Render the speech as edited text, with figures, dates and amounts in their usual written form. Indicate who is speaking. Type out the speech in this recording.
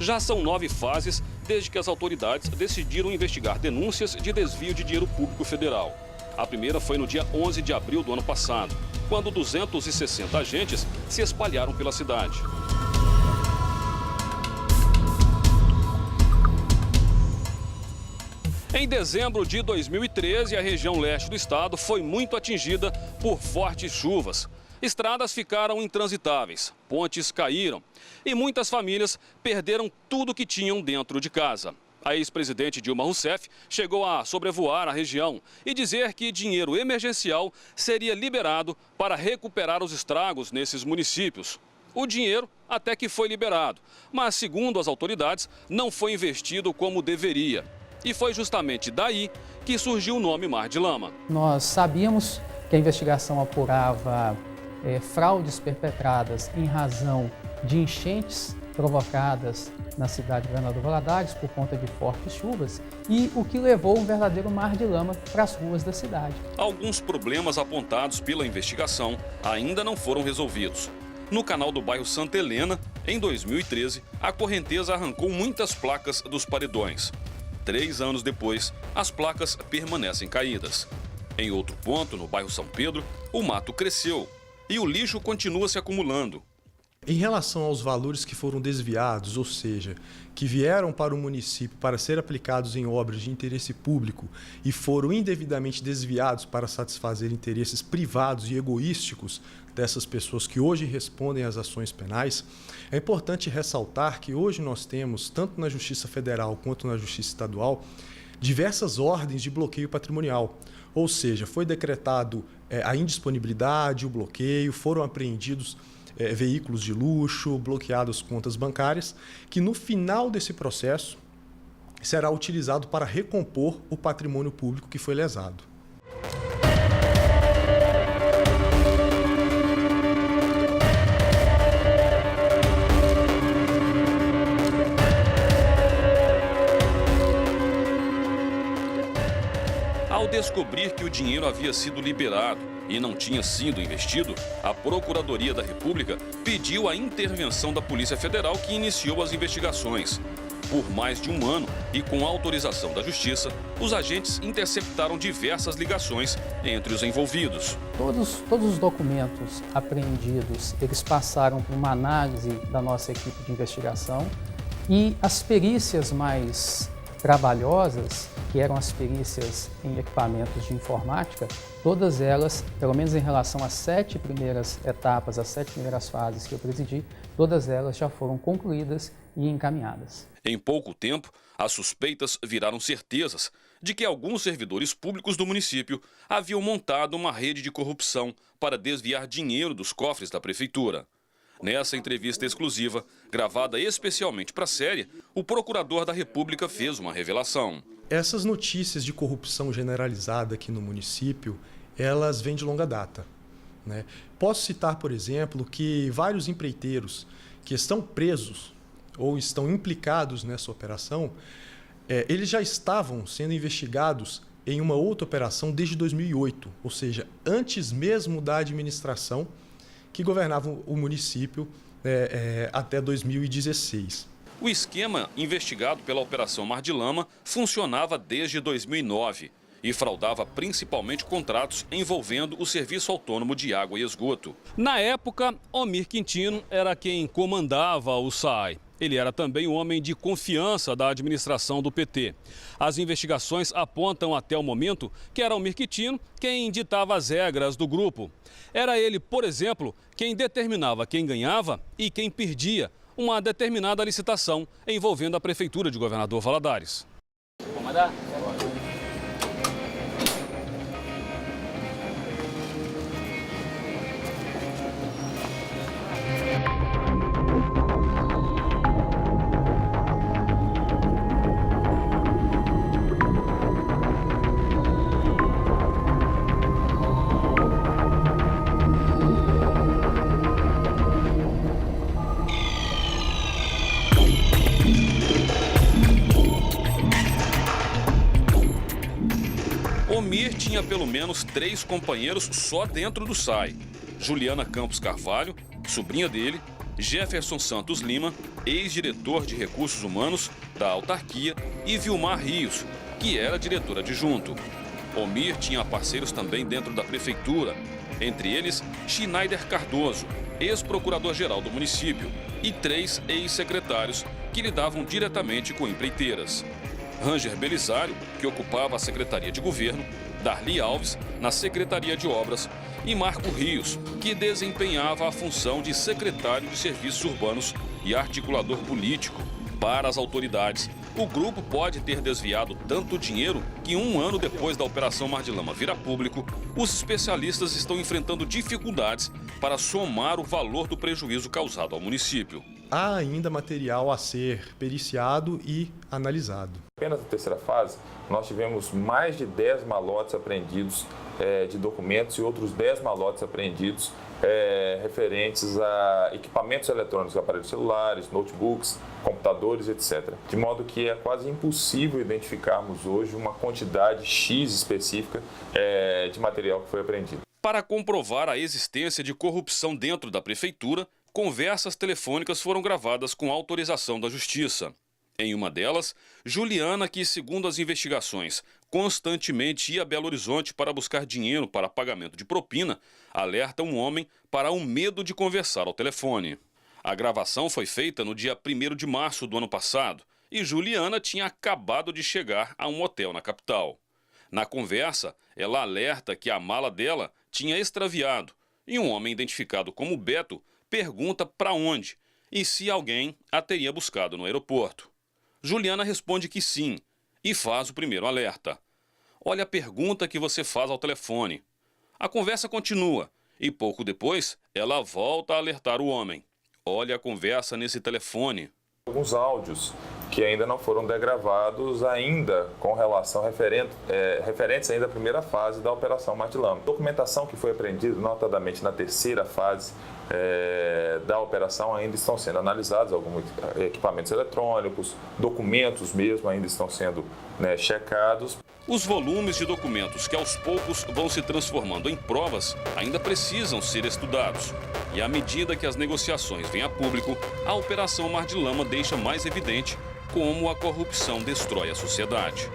Speaker 1: Já são 9 fases desde que as autoridades decidiram investigar denúncias de desvio de dinheiro público federal. A primeira foi no dia 11 de abril do ano passado, quando 260 agentes se espalharam pela cidade. Em dezembro de 2013, a região leste do estado foi muito atingida por fortes chuvas. Estradas ficaram intransitáveis, pontes caíram e muitas famílias perderam tudo que tinham dentro de casa. A ex-presidente Dilma Rousseff chegou a sobrevoar a região e dizer que dinheiro emergencial seria liberado para recuperar os estragos nesses municípios. O dinheiro até que foi liberado, mas, segundo as autoridades, não foi investido como deveria. E foi justamente daí que surgiu o nome Mar de Lama.
Speaker 2: Nós sabíamos que a investigação apurava fraudes perpetradas em razão de enchentes provocadas na cidade de Governador Valadares por conta de fortes chuvas e o que levou um verdadeiro mar de lama para as ruas da cidade.
Speaker 1: Alguns problemas apontados pela investigação ainda não foram resolvidos. No canal do bairro Santa Helena, em 2013, a correnteza arrancou muitas placas dos paredões. 3 anos depois, as placas permanecem caídas. Em outro ponto, no bairro São Pedro, o mato cresceu e o lixo continua se acumulando.
Speaker 3: Em relação aos valores que foram desviados, ou seja, que vieram para o município para ser aplicados em obras de interesse público e foram indevidamente desviados para satisfazer interesses privados e egoísticos dessas pessoas que hoje respondem às ações penais, é importante ressaltar que hoje nós temos, tanto na Justiça Federal quanto na Justiça Estadual, diversas ordens de bloqueio patrimonial. Ou seja, foi decretado a indisponibilidade, o bloqueio, foram apreendidos veículos de luxo, bloqueadas contas bancárias, que no final desse processo será utilizado para recompor o patrimônio público que foi lesado.
Speaker 1: Ao descobrir que o dinheiro havia sido liberado e não tinha sido investido, a Procuradoria da República pediu a intervenção da Polícia Federal, que iniciou as investigações. Por mais de um ano e com autorização da Justiça, os agentes interceptaram diversas ligações entre os envolvidos.
Speaker 2: Todos os documentos apreendidos, eles passaram por uma análise da nossa equipe de investigação e as perícias mais trabalhosas, que eram as perícias em equipamentos de informática, todas elas, pelo menos em relação às 7 primeiras etapas, às 7 primeiras fases que eu presidi, todas elas já foram concluídas e encaminhadas.
Speaker 1: Em pouco tempo, as suspeitas viraram certezas de que alguns servidores públicos do município haviam montado uma rede de corrupção para desviar dinheiro dos cofres da prefeitura. Nessa entrevista exclusiva, gravada especialmente para a série, o procurador da República fez uma revelação.
Speaker 3: Essas notícias de corrupção generalizada aqui no município, elas vêm de longa data, né? Posso citar, por exemplo, que vários empreiteiros que estão presos ou estão implicados nessa operação, eles já estavam sendo investigados em uma outra operação desde 2008, ou seja, antes mesmo da administração que governava o município até 2016.
Speaker 1: O esquema investigado pela Operação Mar de Lama funcionava desde 2009 e fraudava principalmente contratos envolvendo o Serviço Autônomo de Água e Esgoto. Na época, Omir Quintino era quem comandava o SAAI. Ele era também o homem de confiança da administração do PT. As investigações apontam até o momento que era Omir Quintino quem ditava as regras do grupo. Era ele, por exemplo, quem determinava quem ganhava e quem perdia uma determinada licitação envolvendo a Prefeitura de Governador Valadares.
Speaker 4: Vamos mandar?
Speaker 1: Omir tinha pelo menos 3 companheiros só dentro do SAAI. Juliana Campos Carvalho, sobrinha dele, Jefferson Santos Lima, ex-diretor de Recursos Humanos da autarquia, e Vilmar Rios, que era diretor adjunto. Omir tinha parceiros também dentro da prefeitura, entre eles Schneider Cardoso, ex-procurador-geral do município, e 3 ex-secretários que lidavam diretamente com empreiteiras. Ranger Belisário, que ocupava a Secretaria de Governo, Darli Alves, na Secretaria de Obras, e Marco Rios, que desempenhava a função de secretário de Serviços Urbanos e articulador político. Para as autoridades, o grupo pode ter desviado tanto dinheiro que 1 ano depois da Operação Mar de Lama virar público, os especialistas estão enfrentando dificuldades para somar o valor do prejuízo causado ao município.
Speaker 3: Há ainda material a ser periciado e analisado.
Speaker 4: Apenas na terceira fase, nós tivemos mais de 10 malotes apreendidos de documentos e outros 10 malotes apreendidos referentes a equipamentos eletrônicos, aparelhos celulares, notebooks, computadores, etc. De modo que é quase impossível identificarmos hoje uma quantidade X específica de material que foi apreendido.
Speaker 1: Para comprovar a existência de corrupção dentro da prefeitura, conversas telefônicas foram gravadas com autorização da Justiça. Em uma delas, Juliana, que, segundo as investigações, constantemente ia a Belo Horizonte para buscar dinheiro para pagamento de propina, alerta um homem para o medo de conversar ao telefone. A gravação foi feita no dia 1º de março do ano passado e Juliana tinha acabado de chegar a um hotel na capital. Na conversa, ela alerta que a mala dela tinha extraviado e um homem identificado como Beto pergunta para onde e se alguém a teria buscado no aeroporto. Juliana responde que sim e faz o primeiro alerta. Olha a pergunta que você faz ao telefone. A conversa continua e pouco depois ela volta a alertar o homem. Olha a conversa nesse telefone.
Speaker 4: Alguns áudios que ainda não foram degravados ainda com relação referentes ainda à primeira fase da Operação Mar de Lama. A documentação que foi apreendida, notadamente na terceira fase da operação, ainda estão sendo analisados, alguns equipamentos eletrônicos, documentos mesmo ainda estão sendo checados.
Speaker 1: Os volumes de documentos que aos poucos vão se transformando em provas ainda precisam ser estudados. E à medida que as negociações vêm a público, a Operação Mar de Lama deixa mais evidente como a corrupção destrói a sociedade.